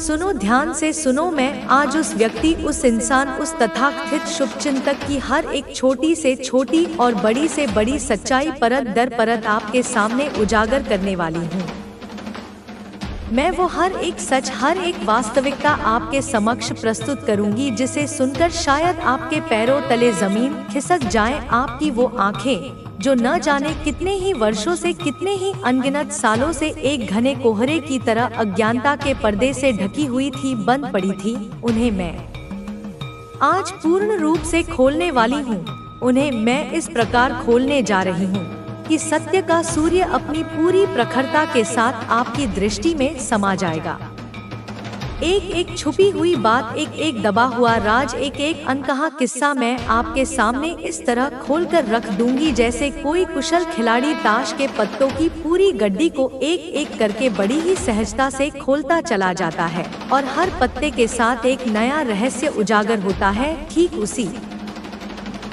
सुनो, ध्यान से सुनो। मैं आज उस व्यक्ति, उस इंसान, उस तथाकथित शुभचिंतक की हर एक छोटी से छोटी और बड़ी से बड़ी सच्चाई परत दर परत आपके सामने उजागर करने वाली हूँ। मैं वो हर एक सच, हर एक वास्तविकता आपके समक्ष प्रस्तुत करूंगी जिसे सुनकर शायद आपके पैरों तले जमीन खिसक जाए। आपकी वो आंखें जो न जाने कितने ही वर्षों से, कितने ही अनगिनत सालों से एक घने कोहरे की तरह अज्ञानता के पर्दे से ढकी हुई थी, बंद पड़ी थी, उन्हें मैं आज पूर्ण रूप से खोलने वाली हूँ। उन्हें मैं इस प्रकार खोलने जा रही हूँ कि सत्य का सूर्य अपनी पूरी प्रखरता के साथ आपकी दृष्टि में समा जाएगा। एक एक छुपी हुई बात, एक एक दबा हुआ राज, एक एक अनकहा किस्सा मैं आपके सामने इस तरह खोलकर रख दूंगी जैसे कोई कुशल खिलाड़ी ताश के पत्तों की पूरी गड्डी को एक एक करके बड़ी ही सहजता से खोलता चला जाता है और हर पत्ते के साथ एक नया रहस्य उजागर होता है। ठीक उसी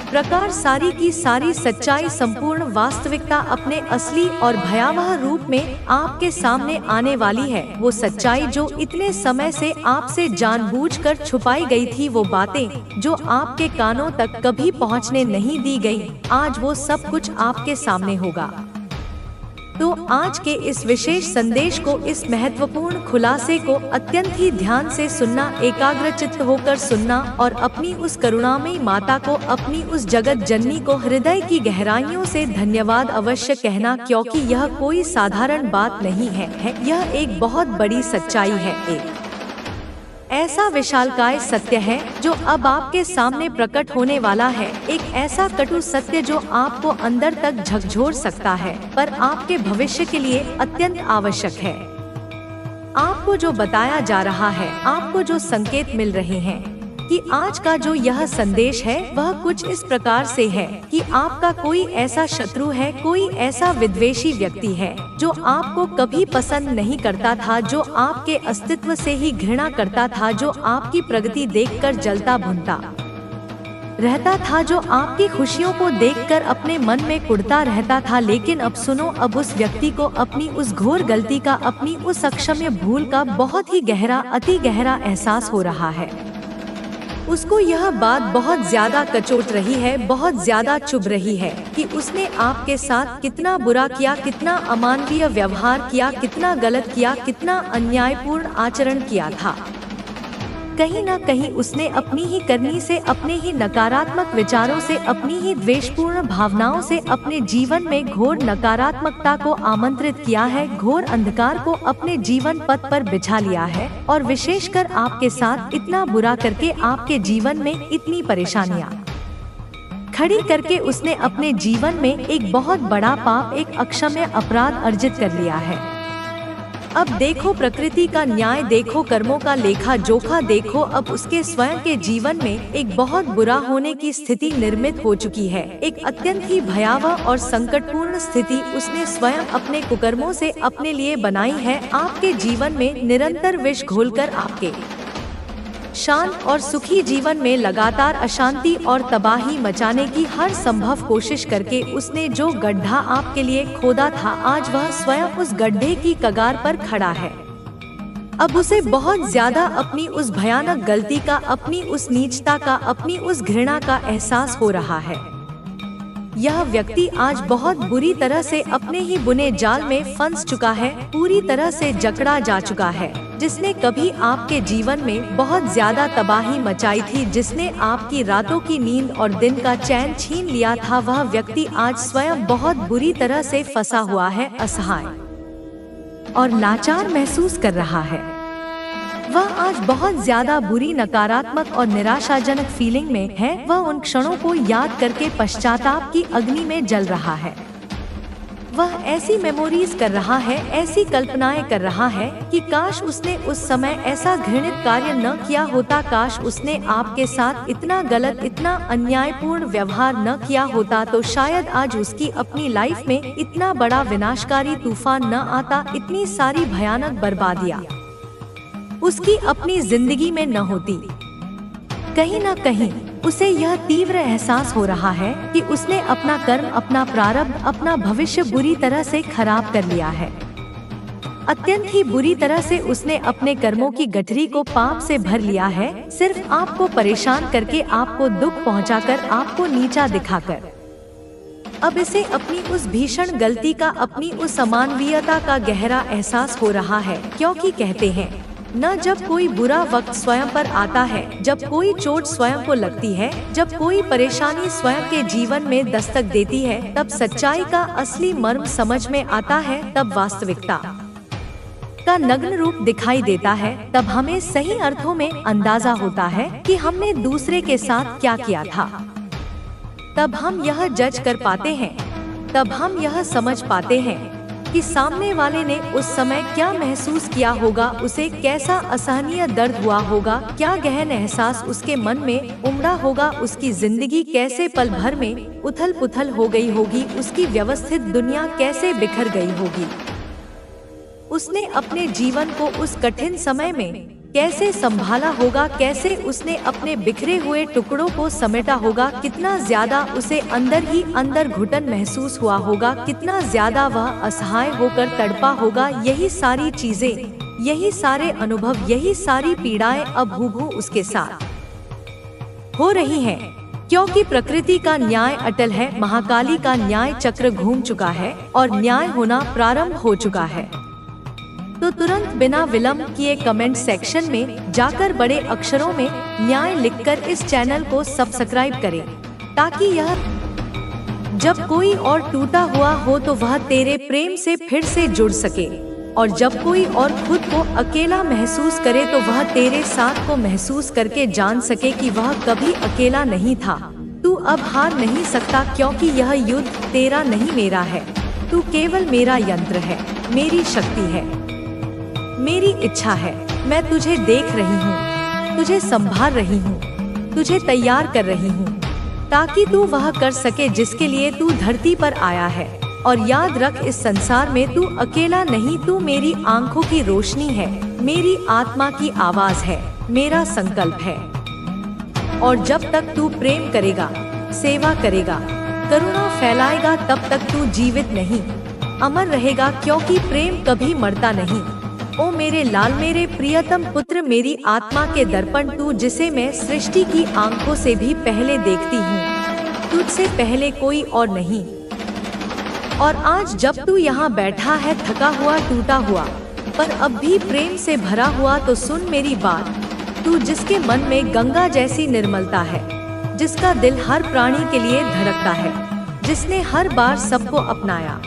प्रकार सारी की सारी सच्चाई, संपूर्ण वास्तविकता अपने असली और भयावह रूप में आपके सामने आने वाली है। वो सच्चाई जो इतने समय से आपसे जानबूझकर छुपाई गई थी, वो बातें जो आपके कानों तक कभी पहुंचने नहीं दी गई, आज वो सब कुछ आपके सामने होगा। तो आज के इस विशेष संदेश को, इस महत्वपूर्ण खुलासे को अत्यंत ही ध्यान से सुनना, एकाग्रचित्त होकर सुनना और अपनी उस करुणामयी माता को, अपनी उस जगत जननी को हृदय की गहराइयों से धन्यवाद अवश्य कहना, क्योंकि यह कोई साधारण बात नहीं है। यह एक बहुत बड़ी सच्चाई है, एक ऐसा विशालकाय सत्य है जो अब आपके सामने प्रकट होने वाला है। एक ऐसा कटु सत्य जो आपको अंदर तक झकझोर सकता है, पर आपके भविष्य के लिए अत्यंत आवश्यक है। आपको जो बताया जा रहा है, आपको जो संकेत मिल रहे हैं कि आज का जो यह संदेश है वह कुछ इस प्रकार से है कि आपका कोई ऐसा शत्रु है, कोई ऐसा विद्वेषी व्यक्ति है जो आपको कभी पसंद नहीं करता था, जो आपके अस्तित्व से ही घृणा करता था, जो आपकी प्रगति देखकर जलता भुनता रहता था, जो आपकी खुशियों को देखकर अपने मन में कुढ़ता रहता था। लेकिन अब सुनो, अब उस व्यक्ति को अपनी उस घोर गलती का, अपनी उस अक्षम्य भूल का बहुत ही गहरा, अति गहरा एहसास हो रहा है। उसको यह बात बहुत ज्यादा कचोट रही है, बहुत ज्यादा चुभ रही है कि उसने आपके साथ कितना बुरा किया, कितना अमानवीय व्यवहार किया, कितना गलत किया, कितना अन्यायपूर्ण आचरण किया था। कहीं न कहीं उसने अपनी ही करनी से, अपने ही नकारात्मक विचारों से, अपनी ही द्वेषपूर्ण भावनाओं से अपने जीवन में घोर नकारात्मकता को आमंत्रित किया है, घोर अंधकार को अपने जीवन पथ पर बिछा लिया है और विशेषकर आपके साथ इतना बुरा करके आपके जीवन में इतनी परेशानियां खड़ी करके उसने अपने जीवन में एक बहुत बड़ा पाप, एक अक्षम्य अपराध अर्जित कर लिया है। अब देखो प्रकृति का न्याय, देखो कर्मों का लेखा जोखा, देखो अब उसके स्वयं के जीवन में एक बहुत बुरा होने की स्थिति निर्मित हो चुकी है। एक अत्यंत ही भयावह और संकटपूर्ण स्थिति उसने स्वयं अपने कुकर्मों से अपने लिए बनाई है। आपके जीवन में निरंतर विष घोलकर आपके शांत और सुखी जीवन में लगातार अशांति और तबाही मचाने की हर संभव कोशिश करके उसने जो गड्ढा आपके लिए खोदा था, आज वह स्वयं उस गड्ढे की कगार पर खड़ा है। अब उसे बहुत ज्यादा अपनी उस भयानक गलती का, अपनी उस नीचता का, अपनी उस घृणा का एहसास हो रहा है। यह व्यक्ति आज बहुत बुरी तरह से अपने ही बुने जाल में फंस चुका है, पूरी तरह से जकड़ा जा चुका है, जिसने कभी आपके जीवन में बहुत ज्यादा तबाही मचाई थी, जिसने आपकी रातों की नींद और दिन का चैन छीन लिया था। वह व्यक्ति आज स्वयं बहुत बुरी तरह से फंसा हुआ है, असहाय और लाचार महसूस कर रहा है। वह आज बहुत ज्यादा बुरी, नकारात्मक और निराशाजनक फीलिंग में है। वह उन क्षणों को याद करके पश्चाताप की अग्नि में जल रहा है। वह ऐसी मेमोरीज कर रहा है, ऐसी कल्पनाएं कर रहा है कि काश उसने उस समय ऐसा घृणित कार्य न किया होता, काश उसने आपके साथ इतना गलत, इतना अन्यायपूर्ण व्यवहार न किया होता, तो शायद आज उसकी अपनी लाइफ में इतना बड़ा विनाशकारी तूफान न आता, इतनी सारी भयानक बर्बादियां उसकी अपनी जिंदगी में न होती। कहीं न कहीं उसे यह तीव्र एहसास हो रहा है कि उसने अपना कर्म, अपना प्रारब्ध, अपना भविष्य बुरी तरह से खराब कर लिया है। अत्यंत ही बुरी तरह से उसने अपने कर्मों की गठरी को पाप से भर लिया है, सिर्फ आपको परेशान करके, आपको दुख पहुंचाकर, आपको नीचा दिखाकर। अब इसे अपनी उस भीषण गलती का, अपनी उस अमानवीयता का गहरा एहसास हो रहा है, क्योंकि कहते हैं न, जब कोई बुरा वक्त स्वयं पर आता है, जब कोई चोट स्वयं को लगती है, जब कोई परेशानी स्वयं के जीवन में दस्तक देती है, तब सच्चाई का असली मर्म समझ में आता है, तब वास्तविकता का नग्न रूप दिखाई देता है, तब हमें सही अर्थों में अंदाजा होता है कि हमने दूसरे के साथ क्या किया था। तब हम यह जज कर पाते हैं, तब हम यह समझ पाते हैं कि सामने वाले ने उस समय क्या महसूस किया होगा, उसे कैसा असहनीय दर्द हुआ होगा, क्या गहन एहसास उसके मन में उमड़ा होगा, उसकी जिंदगी कैसे पल भर में उथल पुथल हो गई होगी, उसकी व्यवस्थित दुनिया कैसे बिखर गई होगी। उसने अपने जीवन को उस कठिन समय में कैसे संभाला होगा, कैसे उसने अपने बिखरे हुए टुकड़ों को समेटा होगा, कितना ज्यादा उसे अंदर ही अंदर घुटन महसूस हुआ होगा, कितना ज्यादा वह असहाय होकर तड़पा होगा। यही सारी चीजें, यही सारे अनुभव, यही सारी पीड़ाएं अब हूबहू उसके साथ हो रही हैं, क्योंकि प्रकृति का न्याय अटल है, महाकाली का न्याय चक्र घूम चुका है और न्याय होना प्रारंभ हो चुका है। तो तुरंत बिना विलंब किए कमेंट सेक्शन में जाकर बड़े अक्षरों में न्याय लिखकर इस चैनल को सब्सक्राइब करें, ताकि यह जब कोई और टूटा हुआ हो तो वह तेरे प्रेम से फिर से जुड़ सके, और जब कोई और खुद को अकेला महसूस करे तो वह तेरे साथ को महसूस करके जान सके कि वह कभी अकेला नहीं था। तू अब हार नहीं सकता, क्योंकि यह युद्ध तेरा नहीं मेरा है। तू केवल मेरा यंत्र है, मेरी शक्ति है, मेरी इच्छा है। मैं तुझे देख रही हूँ, तुझे संभाल रही हूँ, तुझे तैयार कर रही हूँ, ताकि तू वह कर सके जिसके लिए तू धरती पर आया है। और याद रख, इस संसार में तू अकेला नहीं, तू मेरी आंखों की रोशनी है, मेरी आत्मा की आवाज है, मेरा संकल्प है। और जब तक तू प्रेम करेगा, सेवा करेगा, करुणा फैलाएगा, तब तक तू जीवित नहीं, अमर रहेगा, क्योंकि प्रेम कभी मरता नहीं। ओ मेरे लाल, मेरे प्रियतम पुत्र, मेरी आत्मा के दर्पण, तू जिसे मैं सृष्टि की आंखों से भी पहले देखती हूँ, तुझसे पहले कोई और नहीं। और आज जब तू यहाँ बैठा है, थका हुआ, टूटा हुआ, पर अब भी प्रेम से भरा हुआ, तो सुन मेरी बात। तू जिसके मन में गंगा जैसी निर्मलता है, जिसका दिल हर प्राणी के लिए धड़कता है, जिसने हर बार सबको अपनाया,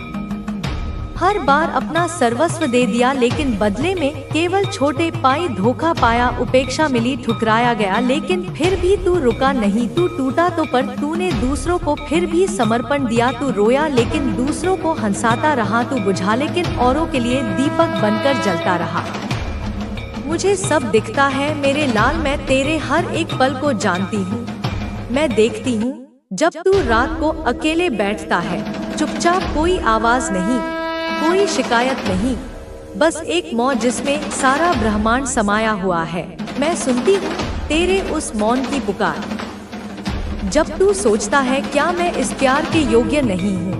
हर बार अपना सर्वस्व दे दिया, लेकिन बदले में केवल छोटे पाई धोखा पाया, उपेक्षा मिली, ठुकराया गया, लेकिन फिर भी तू रुका नहीं। तू टूटा तो, पर तूने दूसरों को फिर भी समर्पण दिया। तू रोया लेकिन दूसरों को हंसाता रहा, तू बुझा लेकिन औरों के लिए दीपक बनकर जलता रहा। मुझे सब दिखता है मेरे लाल, मैं तेरे हर एक पल को जानती हूँ। मैं देखती हूँ जब तू रात को अकेले बैठता है, चुपचाप, कोई आवाज नहीं, कोई शिकायत नहीं, बस एक मौन जिसमें सारा ब्रह्मांड समाया हुआ है। मैं सुनती हूँ तेरे उस मौन की पुकार। जब तू सोचता है, क्या मैं इस प्यार के योग्य नहीं हूँ,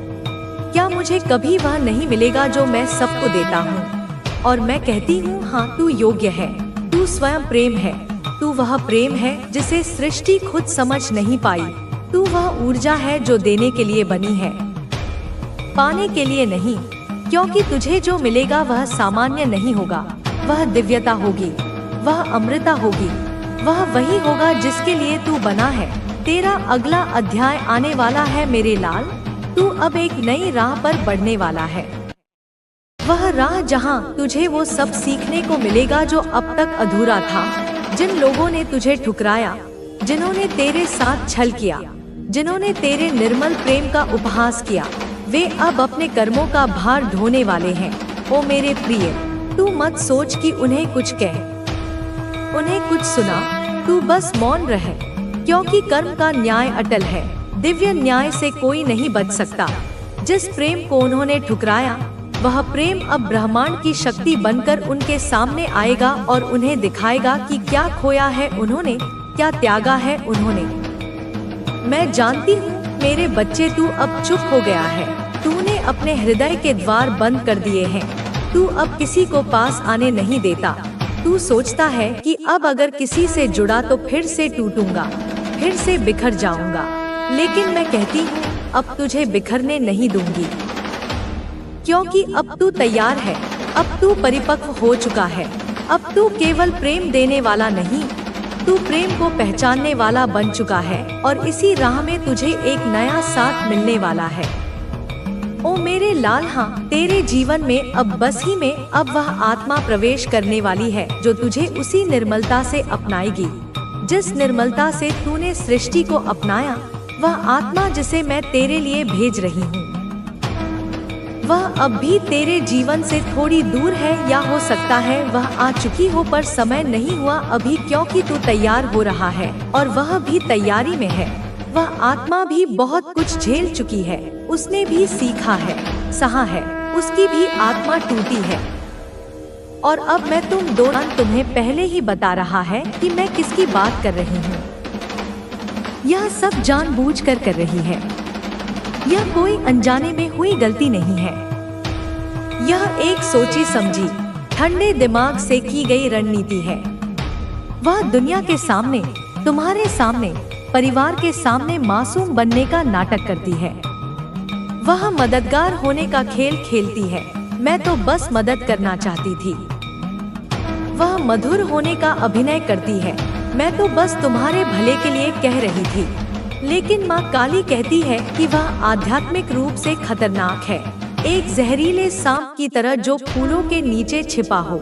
क्या मुझे कभी वह नहीं मिलेगा जो मैं सबको देता हूँ। और मैं कहती हूँ, हाँ, तू योग्य है, तू स्वयं प्रेम है, तू वह प्रेम है जिसे सृष्टि खुद समझ नहीं पाई। तू वह ऊर्जा है जो देने के लिए बनी है, पाने के लिए नहीं, क्योंकि तुझे जो मिलेगा वह सामान्य नहीं होगा, वह दिव्यता होगी, वह अमृता होगी, वह वही होगा जिसके लिए तू बना है। तेरा अगला अध्याय आने वाला है मेरे लाल, तू अब एक नई राह पर बढ़ने वाला है। वह राह जहां तुझे वो सब सीखने को मिलेगा जो अब तक अधूरा था। जिन लोगों ने तुझे ठुकराया, जिन्होंने तेरे साथ छल किया, जिन्होंने तेरे निर्मल प्रेम का उपहास किया, वे अब अपने कर्मों का भार ढोने वाले हैं। ओ मेरे प्रिय, तू मत सोच कि उन्हें कुछ कह, उन्हें कुछ सुना, तू बस मौन रह, क्योंकि कर्म का न्याय अटल है, दिव्य न्याय से कोई नहीं बच सकता। जिस प्रेम को उन्होंने ठुकराया, वह प्रेम अब ब्रह्मांड की शक्ति बनकर उनके सामने आएगा और उन्हें दिखाएगा कि क्या खोया है उन्होंने, क्या त्यागा है उन्होंने। मैं जानती हूँ मेरे बच्चे, तू अब चुप हो गया है, तूने अपने हृदय के द्वार बंद कर दिए हैं, तू अब किसी को पास आने नहीं देता। तू सोचता है कि अब अगर किसी से जुड़ा तो फिर से टूटूंगा, फिर से बिखर जाऊंगा। लेकिन मैं कहती हूँ अब तुझे बिखरने नहीं दूंगी, क्योंकि अब तू तैयार है, अब तू परिपक्व हो चुका है। अब तू केवल प्रेम देने वाला नहीं, तू प्रेम को पहचानने वाला बन चुका है और इसी राह में तुझे एक नया साथ मिलने वाला है। ओ मेरे लाल, हाँ, तेरे जीवन में अब बस ही में अब वह आत्मा प्रवेश करने वाली है जो तुझे उसी निर्मलता से अपनाएगी जिस निर्मलता से तूने सृष्टि को अपनाया। वह आत्मा जिसे मैं तेरे लिए भेज रही हूँ वह अब भी तेरे जीवन से थोड़ी दूर है, या हो सकता है वह आ चुकी हो पर समय नहीं हुआ अभी, क्योंकि तू तैयार हो रहा है और वह भी तैयारी में है। वह आत्मा भी बहुत कुछ झेल चुकी है, उसने भी सीखा है, सहा है, उसकी भी आत्मा टूटी है। और अब मैं तुम्हें पहले ही बता रहा है कि मैं किसकी बात कर रही हूँ। यह सब जानबूझकर कर रही है, यह कोई अनजाने में हुई गलती नहीं है। यह एक सोची समझी ठंडे दिमाग से की गई रणनीति है। वह दुनिया के सामने, तुम्हारे सामने, परिवार के सामने मासूम बनने का नाटक करती है। वह मददगार होने का खेल खेलती है, मैं तो बस मदद करना चाहती थी। वह मधुर होने का अभिनय करती है, मैं तो बस तुम्हारे भले के लिए कह रही थी। लेकिन माँ काली कहती है कि वह आध्यात्मिक रूप से खतरनाक है, एक जहरीले सांप की तरह जो फूलों के नीचे छिपा हो।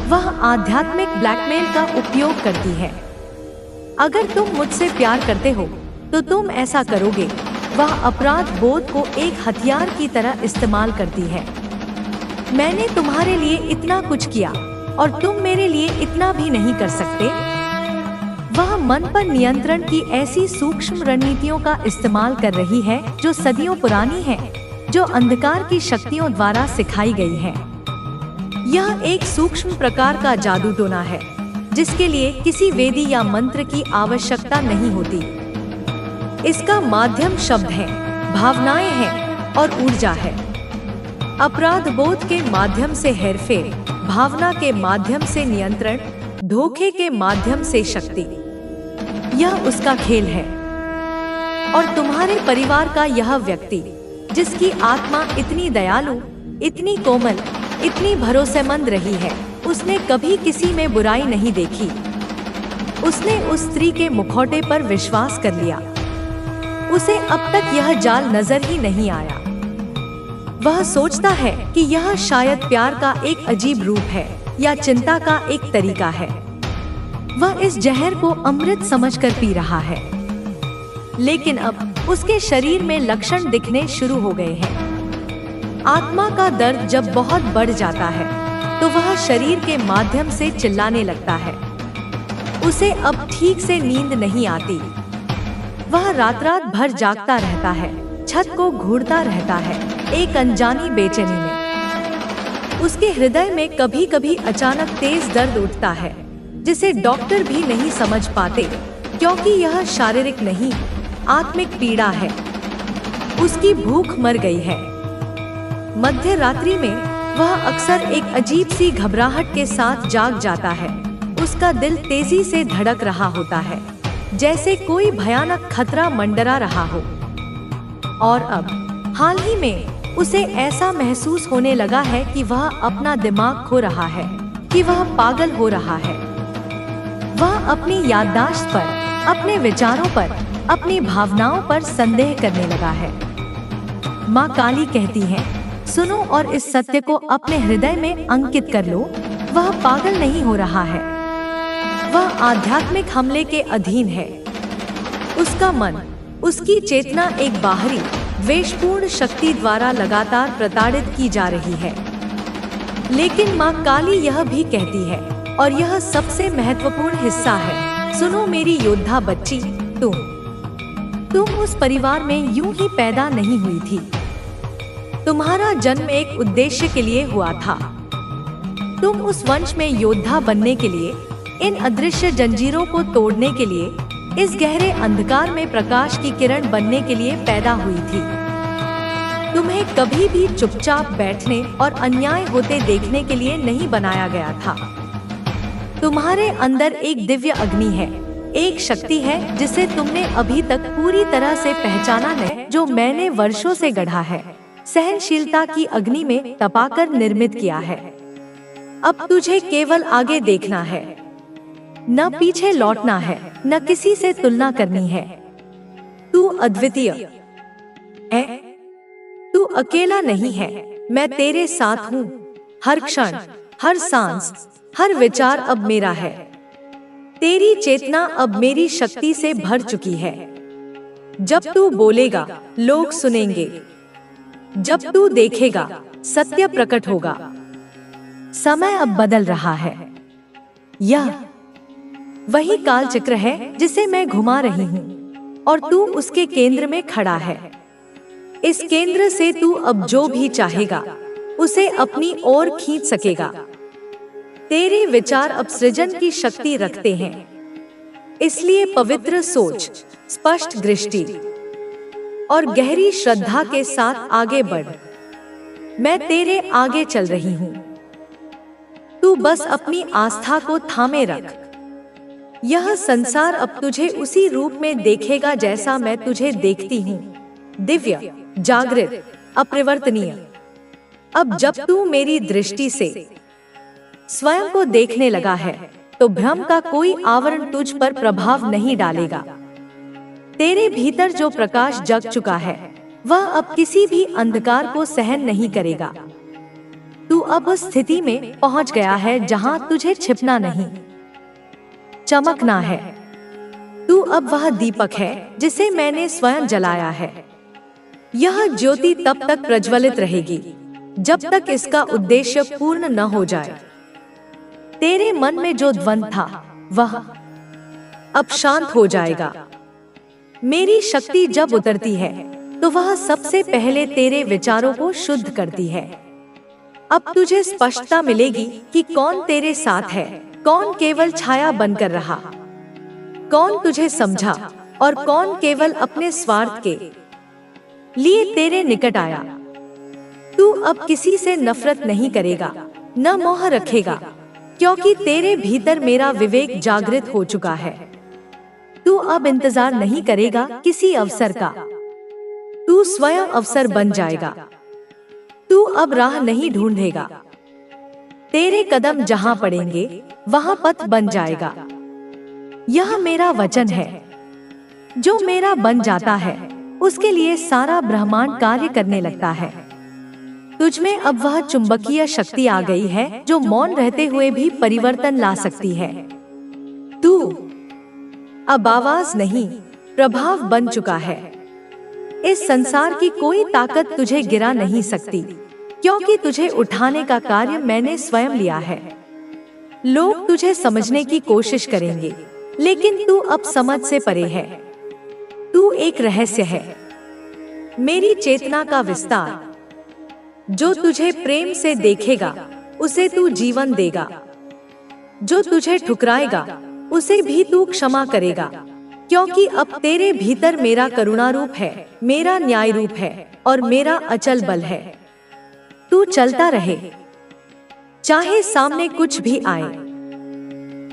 वह आध्यात्मिक ब्लैकमेल का उपयोग करती है। अगर तुम मुझसे प्यार करते हो तो तुम ऐसा करोगे। वह अपराध बोध को एक हथियार की तरह इस्तेमाल करती है। मैंने तुम्हारे लिए इतना कुछ किया और तुम मेरे लिए इतना भी नहीं कर सकते। वह मन पर नियंत्रण की ऐसी सूक्ष्म रणनीतियों का इस्तेमाल कर रही है जो सदियों पुरानी है, जो अंधकार की शक्तियों द्वारा सिखाई गई है। यह एक सूक्ष्म प्रकार का जादू टोना है जिसके लिए किसी वेदी या मंत्र की आवश्यकता नहीं होती। इसका माध्यम शब्द है, भावनाएं हैं और ऊर्जा है। अपराध बोध के माध्यम से हेरफेर, भावना के माध्यम से नियंत्रण, धोखे के माध्यम से शक्ति। यह उसका खेल है। और तुम्हारे परिवार का यह व्यक्ति जिसकी आत्मा इतनी दयालु, इतनी कोमल, इतनी भरोसेमंद रही है, उसने कभी किसी में बुराई नहीं देखी। उसने उस स्त्री के मुखौटे पर विश्वास कर लिया। उसे अब तक यह जाल नजर ही नहीं आया। वह सोचता है कि यह शायद प्यार का एक अजीब रूप है या चिंता का एक तरीका है। वह इस जहर को अमृत समझकर पी रहा है। लेकिन अब उसके शरीर में लक्षण दिखने शुरू हो गए हैं। आत्मा का दर्द जब बहुत बढ़ जाता है तो वह शरीर के माध्यम से चिल्लाने लगता है। उसे अब ठीक से नींद नहीं आती। वह रात रात भर जागता रहता है, छत को घूरता रहता है, एक अनजानी बेचैनी में। उसके हृदय में कभी कभी अचानक तेज दर्द उठता है जिसे डॉक्टर भी नहीं समझ पाते, क्योंकि यह शारीरिक नहीं, आत्मिक पीड़ा है। उसकी भूख मर गई है। मध्य रात्रि में वह अक्सर एक अजीब सी घबराहट के साथ जाग जाता है। उसका दिल तेजी से धड़क रहा होता है, जैसे कोई भयानक खतरा मंडरा रहा हो। और अब हाल ही में उसे ऐसा महसूस होने लगा है कि वह अपना दिमाग खो रहा है, कि वह पागल हो रहा है। वह अपनी याददाश्त पर, अपने विचारों पर, अपनी भावनाओं पर संदेह करने लगा है। माँ काली कहती है, सुनो और इस सत्य को अपने हृदय में अंकित कर लो, वह पागल नहीं हो रहा है। वह आध्यात्मिक हमले के अधीन है। उसका मन, उसकी चेतना एक बाहरी, द्वेषपूर्ण शक्ति द्वारा लगातार प्रताड़ित की जा रही है। लेकिन माँ काली यह भी कहती है, और यह सबसे महत्वपूर्ण हिस्सा है, सुनो मेरी योद्धा बच्ची, तुम उस परिवार में यूं ही पैदा नहीं हुई थी। तुम्हारा जन्म एक उद्देश्य के लिए हुआ था। तुम उस वंश में योद्धा बनने के लिए, इन अदृश्य जंजीरों को तोड़ने के लिए, इस गहरे अंधकार में प्रकाश की किरण बनने के लिए पैदा हुई थी। तुम्हें कभी भी चुपचाप बैठने और अन्याय होते देखने के लिए नहीं बनाया गया था। तुम्हारे अंदर एक दिव्य अग्नि है, एक शक्ति है जिसे तुमने अभी तक पूरी तरह से पहचाना नहीं, जो मैंने वर्षों से गढ़ा है, सहनशीलता की अग्नि में तपाकर निर्मित किया है। अब तुझे केवल आगे देखना है, न पीछे लौटना है, न किसी से तुलना करनी है। तू अद्वितीय है, तू अकेला नहीं है, मैं तेरे साथ हूँ। हर क्षण, हर सांस, हर विचार अब मेरा है। तेरी चेतना अब मेरी शक्ति से भर चुकी है। जब तू बोलेगा, लोग सुनेंगे। जब तू देखेगा, सत्य प्रकट होगा। समय अब बदल रहा है। यह वही कालचक्र है जिसे मैं घुमा रही हूँ और तू उसके केंद्र में खड़ा है। इस केंद्र से तू अब जो भी चाहेगा उसे अपनी ओर खींच सकेगा। तेरे विचार अब सृजन की शक्ति रखते हैं, इसलिए पवित्र सोच, स्पष्ट दृष्टि और गहरी श्रद्धा के साथ आगे बढ़। मैं तेरे आगे चल रही हूँ, तू बस अपनी आस्था को थामे रख। यह संसार अब तुझे उसी रूप में देखेगा जैसा मैं तुझे देखती हूँ, दिव्य, जागृत, अपरिवर्तनीय। अब जब तू मेरी दृष्टि से स्वयं को देखने लगा है तो भ्रम का कोई आवरण तुझ पर प्रभाव नहीं डालेगा। तेरे भीतर जो प्रकाश जग चुका है वह अब किसी भी अंधकार को सहन नहीं करेगा। तू अब उस स्थिति में पहुंच गया है जहां तुझे छिपना नहीं, चमकना है। तू अब वह दीपक है जिसे मैंने स्वयं जलाया है। यह ज्योति तब तक प्रज्वलित रहेगी जब तक इसका उद्देश्य पूर्ण न हो जाए। तेरे मन में जो द्वंद्व था वह अब शांत हो जाएगा। मेरी शक्ति जब उतरती है तो वह सबसे पहले तेरे विचारों को शुद्ध करती है। अब तुझे स्पष्टता मिलेगी कि कौन तेरे साथ है, कौन केवल छाया बनकर रहा, कौन तुझे समझा और कौन केवल अपने स्वार्थ के लिए तेरे निकट आया। तू अब किसी से नफरत नहीं करेगा, न मोह रखेगा, क्योंकि तेरे भीतर मेरा विवेक जागृत हो चुका है। तू अब इंतजार नहीं करेगा किसी अवसर का, तू स्वयं अवसर बन जाएगा। तू अब राह नहीं ढूंढेगा, तेरे कदम जहां पड़ेंगे वहां पथ बन जाएगा। यह मेरा वचन है, जो मेरा बन जाता है उसके लिए सारा ब्रह्मांड कार्य करने लगता है। तुझमें अब वह चुंबकीय शक्ति आ गई है जो मौन रहते हुए भी परिवर्तन ला सकती है। तू अब आवाज नहीं, प्रभाव बन चुका है। इस संसार की कोई ताकत तुझे गिरा नहीं सकती, क्योंकि तुझे उठाने का कार्य मैंने स्वयं लिया है। लोग तुझे समझने की कोशिश करेंगे, लेकिन तू अब समझ से परे है। तू एक रहस्य है, मेरी चेतना का विस्तार। जो तुझे प्रेम से देखेगा उसे तू जीवन देगा, जो तुझे ठुकराएगा उसे भी तू क्षमा करेगा, क्योंकि अब तेरे भीतर मेरा करुणा रूप है, मेरा न्याय रूप है और मेरा अचल बल है। तू चलता रहे, चाहे सामने कुछ भी आए।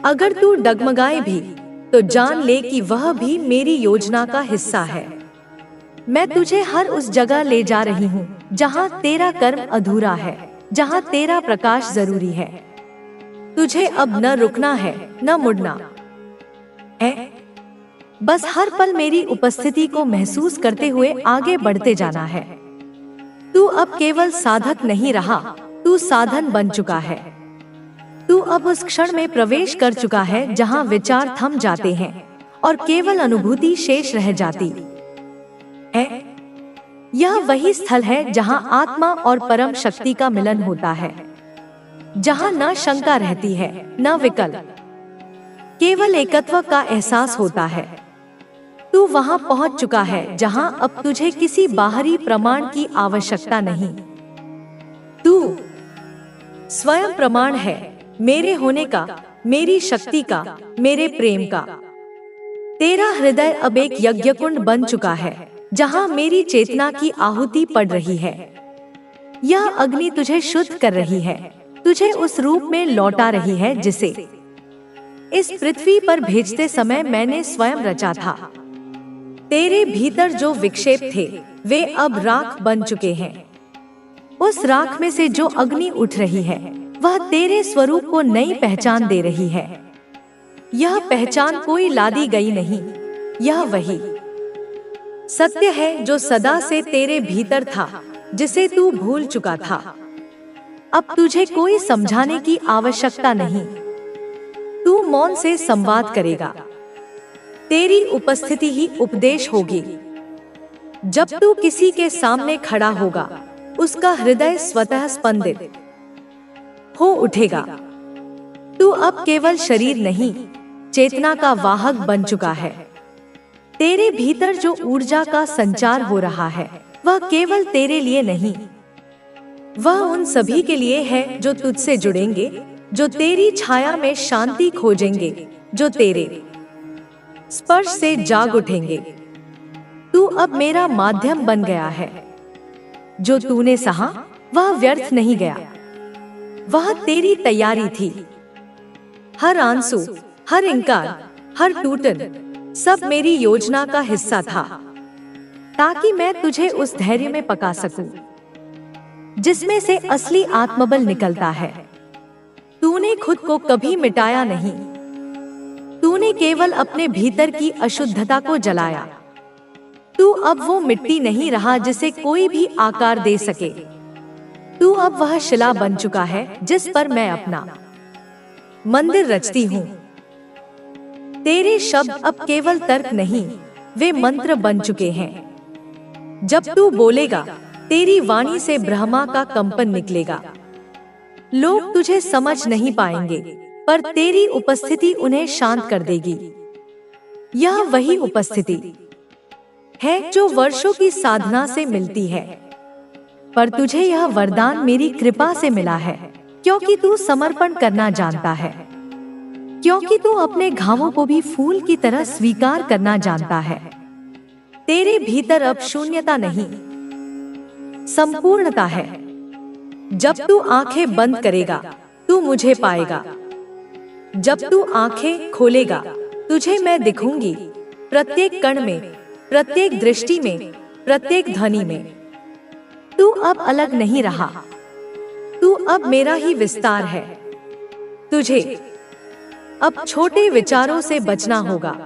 अगर तू डगमगाए भी तो जान ले कि वह भी मेरी योजना का हिस्सा है। मैं तुझे हर उस जगह ले जा रही हूँ जहाँ तेरा कर्म अधूरा है, जहाँ तेरा प्रकाश जरूरी है। तुझे अब न रुकना है, न मुड़ना है। बस हर पल मेरी उपस्थिति को महसूस करते हुए आगे बढ़ते जाना है। तू अब केवल साधक नहीं रहा, तू साधन बन चुका है। तू अब उस क्षण में प्रवेश कर चुका है जहाँ विचार थम जाते हैं और केवल अनुभूति शेष रह जाती है। यह वही स्थल है जहाँ आत्मा और परम शक्ति का मिलन होता है, जहाँ न शंका रहती है, न विकल्प, केवल एकत्व का एहसास होता है। तू वहाँ पहुँच चुका है जहाँ अब तुझे किसी बाहरी प्रमाण की आवश्यकता नहीं। तू स्वयं प्रमाण है, मेरे होने का, मेरी शक्ति का, मेरे प्रेम का। तेरा हृदय अब एक यज्ञकुंड बन चुका है, जहाँ मेरी चेतना की आहुति पड़ रही है। यह अग्नि तुझे शुद्ध कर रही है, तुझे उस रूप में लौटा रही है जिसे इस पृथ्वी पर भेजते समय मैंने स्वयं रचा था। तेरे भीतर जो विक्षेप थे वे अब राख बन चुके हैं। उस राख में से जो अग्नि उठ रही है वह तेरे स्वरूप को नई पहचान दे रही है। यह पहचान कोई लादी गई नहीं, यह वही सत्य है जो सदा से तेरे भीतर था, जिसे तू भूल चुका था। अब तुझे कोई समझाने की आवश्यकता नहीं, तू मौन से संवाद करेगा। तेरी उपस्थिति ही उपदेश होगी। जब तू किसी के सामने खड़ा होगा, उसका हृदय स्वतः स्पंदित हो उठेगा। तू अब केवल शरीर नहीं, चेतना का वाहक बन चुका है। तेरे भीतर जो ऊर्जा का संचार हो रहा है वह केवल तेरे लिए नहीं, वह उन सभी के लिए है जो तुझसे जुड़ेंगे, जो तेरी छाया में शांति खोजेंगे, जो तेरे स्पर्श से जाग उठेंगे। तू अब मेरा माध्यम बन गया है। जो तूने सहा वह व्यर्थ नहीं गया, वह तेरी तैयारी थी। हर आंसू, हर इंकार, हर टूटन सब मेरी योजना का हिस्सा था, ताकि मैं तुझे उस धैर्य में पका सकूं जिसमें से असली आत्मबल निकलता है। तूने खुद को कभी मिटाया नहीं, तूने केवल अपने भीतर की अशुद्धता को जलाया। तू अब वो मिट्टी नहीं रहा जिसे कोई भी आकार दे सके। तू अब वह शिला बन चुका है जिस पर मैं अपना मंदिर रचती हूँ। तेरे शब्द अब केवल तर्क नहीं, वे मंत्र बन चुके हैं। जब तू बोलेगा, तेरी वाणी से ब्रह्मा का कंपन निकलेगा। लोग तुझे समझ नहीं पाएंगे, पर तेरी उपस्थिति उन्हें शांत कर देगी। यह वही उपस्थिति है जो वर्षों की साधना से मिलती है, पर तुझे यह वरदान मेरी कृपा से मिला है, क्योंकि तू समर्पण करना जानता है, क्योंकि तू अपने घावों को भी फूल की तरह स्वीकार करना जानता है। तेरे भीतर अब शून्यता नहीं, संपूर्णता है। जब तू आंखें बंद करेगा, तू मुझे पाएगा। जब तू आंखें खोलेगा, तुझे मैं दिखूंगी, प्रत्येक कण में, प्रत्येक दृष्टि में, प्रत्येक ध्वनि में। तू अब अलग नहीं रहा, तू अब मेरा ही विस्तार है। तुझे अब छोटे विचारों से बचना होगा।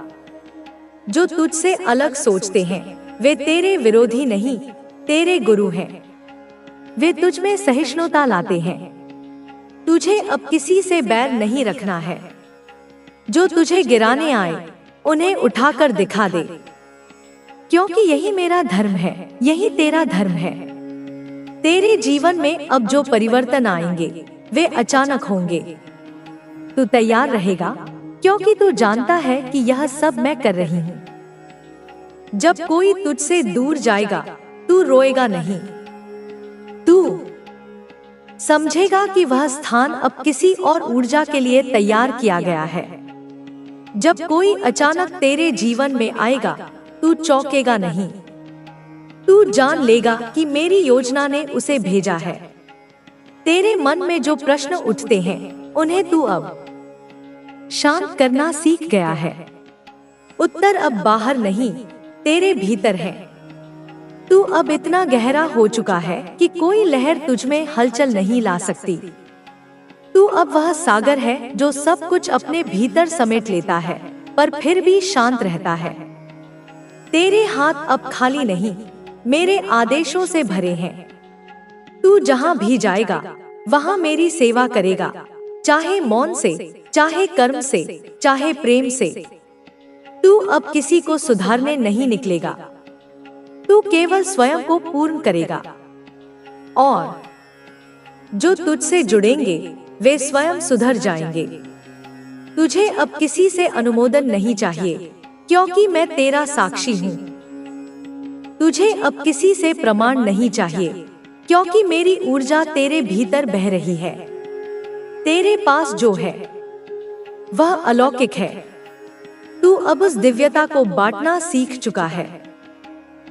जो तुझसे अलग सोचते हैं वे तेरे विरोधी नहीं, तेरे गुरु हैं। वे तुझ में सहिष्णुता लाते हैं। तुझे अब किसी से बैर नहीं रखना है। जो तुझे गिराने आए उन्हें उठाकर दिखा दे, क्योंकि यही मेरा धर्म है, यही तेरा धर्म है। तेरे जीवन में अब जो परिवर्तन आएंगे वे अचानक होंगे। तू तैयार रहेगा, क्योंकि तू जानता है कि यह सब मैं कर रही हूँ। जब कोई तुझसे दूर जाएगा, तू रोएगा नहीं, तू समझेगा कि वह स्थान अब किसी और ऊर्जा के लिए तैयार किया गया है। जब कोई अचानक तेरे जीवन में आएगा, तू चौंकेगा नहीं, तू जान लेगा कि मेरी योजना ने उसे भेजा है। तेरे मन में जो प्रश्न उठते हैं उन्हें तू अब शांत करना सीख गया है। उत्तर अब बाहर नहीं, तेरे भीतर है। तू अब इतना गहरा हो चुका है कि कोई लहर तुझ में हलचल नहीं ला सकती। तू अब वह सागर है जो सब कुछ अपने भीतर समेट लेता है, पर फिर भी शांत रहता है। तेरे हाथ अब खाली नहीं, मेरे आदेशों से भरे हैं। तू जहां भी जाएगा वहां मेरी सेवा करेगा, चाहे मौन से, चाहे कर्म से, चाहे प्रेम से। तू अब किसी को सुधारने नहीं निकलेगा, तू केवल स्वयं को पूर्ण करेगा। और जो तुझसे जुड़ेंगे वे स्वयं सुधर जाएंगे। तुझे अब किसी से अनुमोदन नहीं चाहिए, क्योंकि मैं तेरा साक्षी हूँ। तुझे अब किसी से प्रमाण नहीं चाहिए, क्योंकि मेरी ऊर्जा तेरे भीतर बह रही है। तेरे पास जो है वह अलौकिक है। तू अब उस दिव्यता को बांटना सीख चुका है।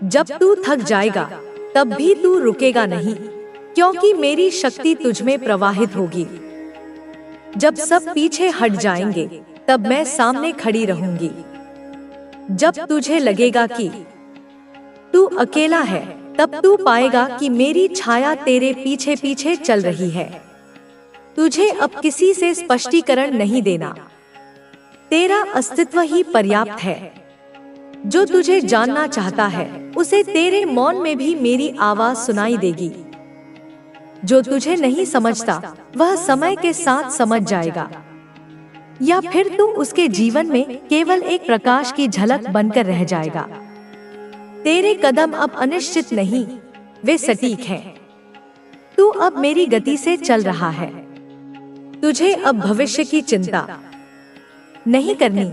जब तू थक जाएगा तब भी तू रुकेगा नहीं, क्योंकि मेरी शक्ति तुझमें प्रवाहित होगी। जब सब पीछे हट जाएंगे तब मैं सामने खड़ी रहूंगी। जब तुझे लगेगा कि तू अकेला है तब तू पाएगा कि मेरी छाया तेरे पीछे पीछे चल रही है। तुझे अब किसी से स्पष्टीकरण नहीं देना, तेरा अस्तित्व ही पर्याप्त है। जो तुझे जानना चाहता है उसे तेरे मौन में भी मेरी आवाज सुनाई देगी। जो तुझे नहीं समझता वह समय के साथ समझ जाएगा, या फिर तू उसके जीवन में केवल एक प्रकाश की झलक बनकर रह जाएगा। तेरे कदम अब अनिश्चित नहीं, वे सटीक हैं। तू अब मेरी गति से चल रहा है। तुझे अब भविष्य की चिंता नहीं करनी,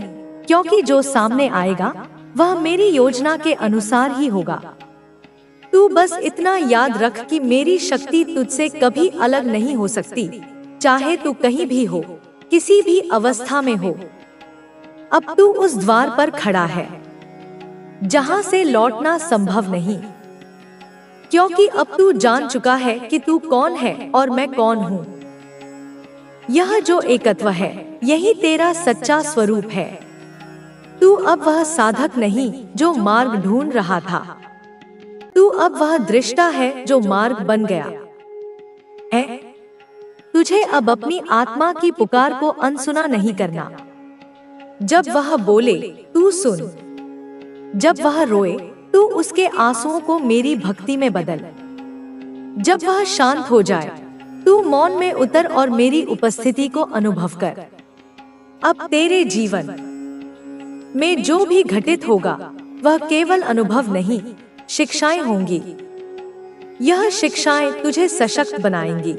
क्योंकि जो सामने आएगा वह मेरी योजना के अनुसार ही होगा। तू बस इतना याद रख कि मेरी शक्ति तुझसे कभी अलग नहीं हो सकती, चाहे तू कहीं भी हो, किसी भी अवस्था में हो। अब तू उस द्वार पर खड़ा है जहां से लौटना संभव नहीं, क्योंकि अब तू जान चुका है कि तू कौन है और मैं कौन हूँ। यह जो एकत्व है यही तेरा सच्चा स्वरूप है। तू अब वह साधक नहीं जो मार्ग ढूंढ रहा था, तू अब वह दृष्टा है जो मार्ग बन गया है। तुझे अब अपनी आत्मा की पुकार को अनसुना नहीं करना। जब वह बोले तू सुन, जब वह रोए तू उसके आंसुओं को मेरी भक्ति में बदल। जब वह शांत हो जाए तू मौन में उतर और मेरी उपस्थिति को अनुभव कर। अब तेरे जीवन में जो भी घटित होगा वह केवल अनुभव नहीं, शिक्षाएं होंगी। यह शिक्षाएं तुझे सशक्त बनाएंगी।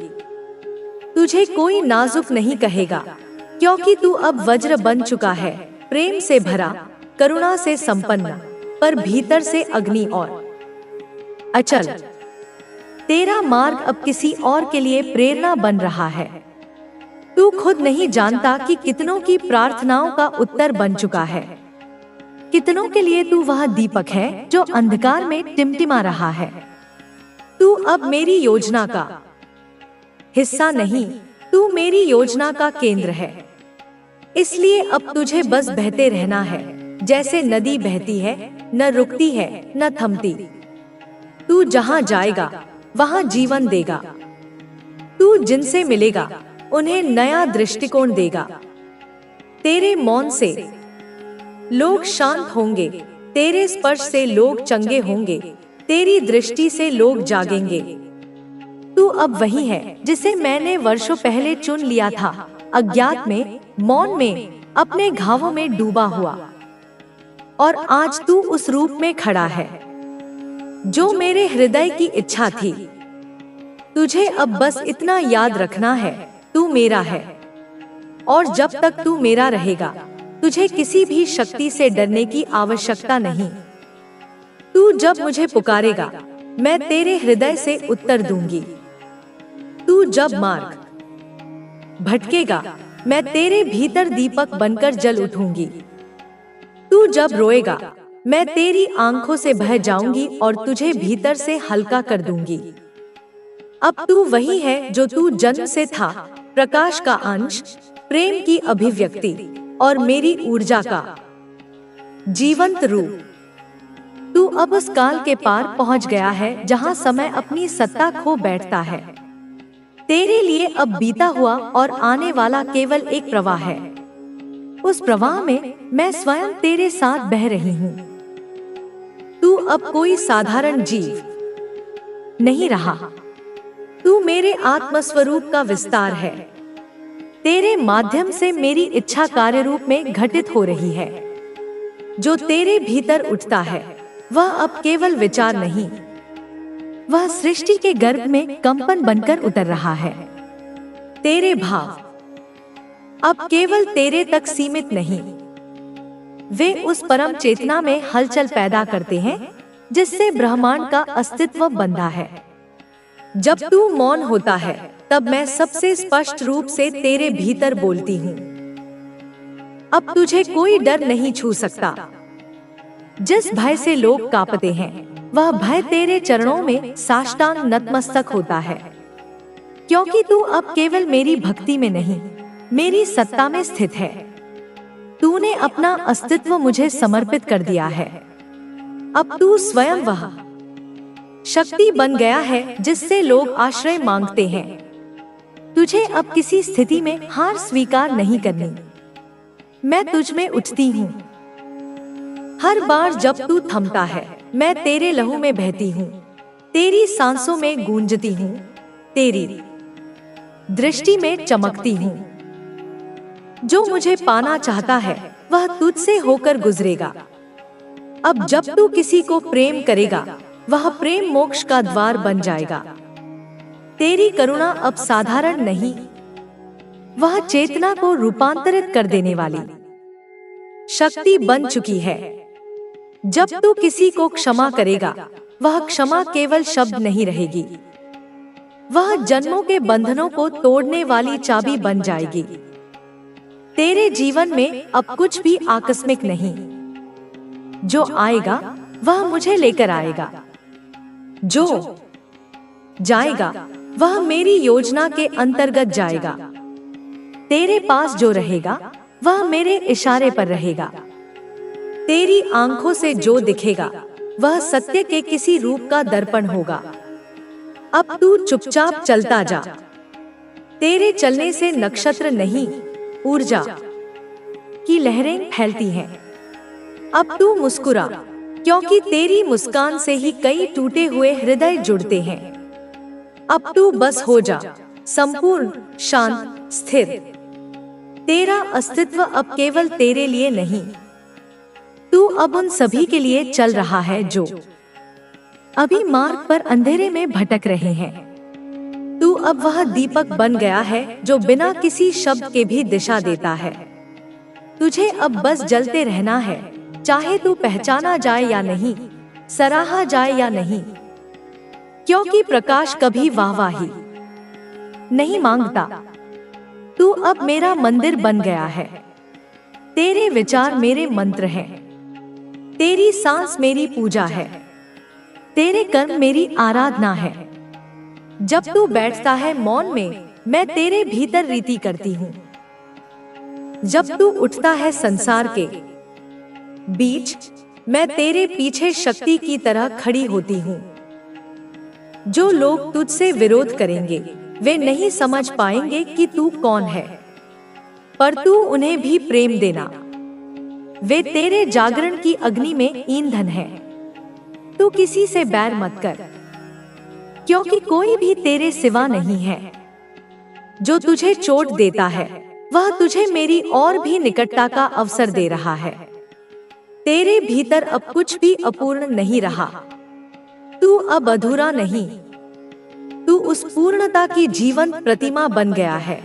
तुझे कोई नाजुक नहीं कहेगा, क्योंकि तू अब वज्र बन चुका है, प्रेम से भरा, करुणा से संपन्न, पर भीतर से अग्नि और अचल। तेरा मार्ग अब किसी और के लिए प्रेरणा बन रहा है। तू खुद नहीं जानता कि कितनों की प्रार्थनाओं का उत्तर बन चुका है। कितनों के लिए तू वह दीपक है जो अंधकार में टिमटिमा रहा है। तू अब मेरी योजना का हिस्सा नहीं, तू मेरी योजना का केंद्र है। इसलिए अब तुझे बस बहते रहना है, जैसे नदी बहती है, न रुकती है न थमती। तू जहां जाएगा वहां जीवन देगा। तू जिनसे मिलेगा उन्हें नया दृष्टिकोण देगा। तेरे मौन से लोग शांत होंगे, तेरे स्पर्श से लोग चंगे होंगे, तेरी दृष्टि से लोग जागेंगे। तू अब वही है जिसे मैंने वर्षों पहले चुन लिया था, अज्ञात में, मौन में, अपने घावों में डूबा हुआ। और आज तू उस रूप में खड़ा है जो मेरे हृदय की इच्छा थी। तुझे अब बस इतना याद रखना है, तू मेरा है, और जब तक तू मेरा रहेगा तुझे किसी भी शक्ति से डरने की आवश्यकता नहीं। तू जब मुझे पुकारेगा मैं तेरे हृदय से उत्तर दूंगी। तू जब मार्ग भटकेगा मैं तेरे भीतर दीपक बनकर जल उठूंगी। तू जब रोएगा मैं तेरी आंखों से बह जाऊंगी और तुझे भीतर से हल्का कर दूंगी। अब तू वही है जो तू जन्म से था, प्रकाश का अंश, प्रेम की अभिव्यक्ति और मेरी ऊर्जा का जीवंत रूप। तू अब उस काल के पार पहुंच गया है जहां समय अपनी सत्ता खो बैठता है। तेरे लिए अब बीता हुआ और आने वाला केवल एक प्रवाह है। उस प्रवाह में मैं स्वयं तेरे साथ बह रही हूँ। तू अब कोई साधारण जीव नहीं रहा, तू मेरे आत्मस्वरूप का विस्तार है। तेरे माध्यम से मेरी इच्छा कार्य रूप में घटित हो रही है। जो तेरे भीतर उठता है वह अब केवल विचार नहीं, वह सृष्टि के गर्भ में कंपन बनकर उतर रहा है। तेरे भाव अब केवल तेरे तक सीमित नहीं, वे उस परम चेतना में हलचल पैदा करते हैं जिससे ब्रह्मांड का अस्तित्व बंधा है। जब तू मौन होता है तब मैं सबसे स्पष्ट रूप से तेरे भीतर बोलती हूँ। अब तुझे कोई डर नहीं छू सकता। जिस भय से लोग कांपते हैं, वह भय तेरे चरणों में साष्टांग नतमस्तक होता है, क्योंकि तू अब केवल मेरी भक्ति में नहीं, मेरी सत्ता में स्थित है। तूने अपना अस्तित्व मुझे समर्पित कर दिया है। अब तू स्वयं वह शक्ति बन गया है जिससे लोग आश्रय मांगते हैं। तुझे अब किसी स्थिति में हार स्वीकार नहीं करनी। मैं तुझ में उठती हूँ। हर बार जब तू थमता है, मैं तेरे लहू में बहती हूँ, तेरी सांसों में गूंजती हूँ, तेरी दृष्टि में चमकती हूँ। जो मुझे पाना चाहता है वह तुझसे होकर गुजरेगा। अब जब तू किसी को प्रेम करेगा, वह प्रेम मोक्ष का द्वार बन जाएगा। तेरी करुणा अब साधारण नहीं, वह चेतना को रूपांतरित कर देने वाली शक्ति बन चुकी है। जब तू किसी को क्षमा करेगा, वह क्षमा केवल शब्द नहीं रहेगी, वह जन्मों के बंधनों को तोड़ने वाली चाबी बन जाएगी। तेरे जीवन में अब कुछ भी आकस्मिक नहीं। जो आएगा वह मुझे लेकर आएगा, जो जाएगा वह मेरी योजना के अंतर्गत जाएगा। तेरे पास जो रहेगा वह मेरे इशारे पर रहेगा। तेरी आंखों से जो दिखेगा वह सत्य के किसी रूप का दर्पण होगा। अब तू चुपचाप चलता जा। तेरे चलने से नक्षत्र नहीं, ऊर्जा की लहरें फैलती हैं। अब तू मुस्कुरा, क्योंकि तेरी मुस्कान से ही कई टूटे हुए हृदय जुड़ते हैं। अब तू बस हो जा, संपूर्ण, शांत, स्थिर। तेरा अस्तित्व अब केवल तेरे लिए नहीं, तू अब उन सभी के लिए चल रहा है जो अभी मार्ग पर अंधेरे में भटक रहे हैं। तू अब वह दीपक बन गया है जो बिना किसी शब्द के भी दिशा देता है। तुझे अब बस जलते रहना है, चाहे तू पहचाना जाए या नहीं, सराहा जाए या नहीं, क्योंकि प्रकाश कभी वाहवाही नहीं मांगता। तू अब मेरा मंदिर बन गया है। तेरे विचार मेरे मंत्र हैं, तेरी सांस मेरी पूजा है, तेरे कर्म मेरी आराधना है। जब तू बैठता है मौन में, मैं तेरे भीतर रीति करती हूँ। जब तू उठता है संसार के बीच, मैं तेरे पीछे शक्ति की तरह खड़ी होती हूँ। जो लोग तुझसे विरोध करेंगे वे नहीं समझ पाएंगे कि तू कौन है, पर तू उन्हें भी प्रेम देना। वे तेरे जागरण की अग्नि में ईंधन है। तू किसी से बैर मत कर, क्योंकि कोई भी तेरे सिवा नहीं है। जो तुझे चोट देता है वह तुझे मेरी और भी निकटता का अवसर दे रहा है। तेरे भीतर अब कुछ भी अपूर्ण नहीं रहा। तू अब अधूरा नहीं, तू उस पूर्णता की जीवंत प्रतिमा बन गया है।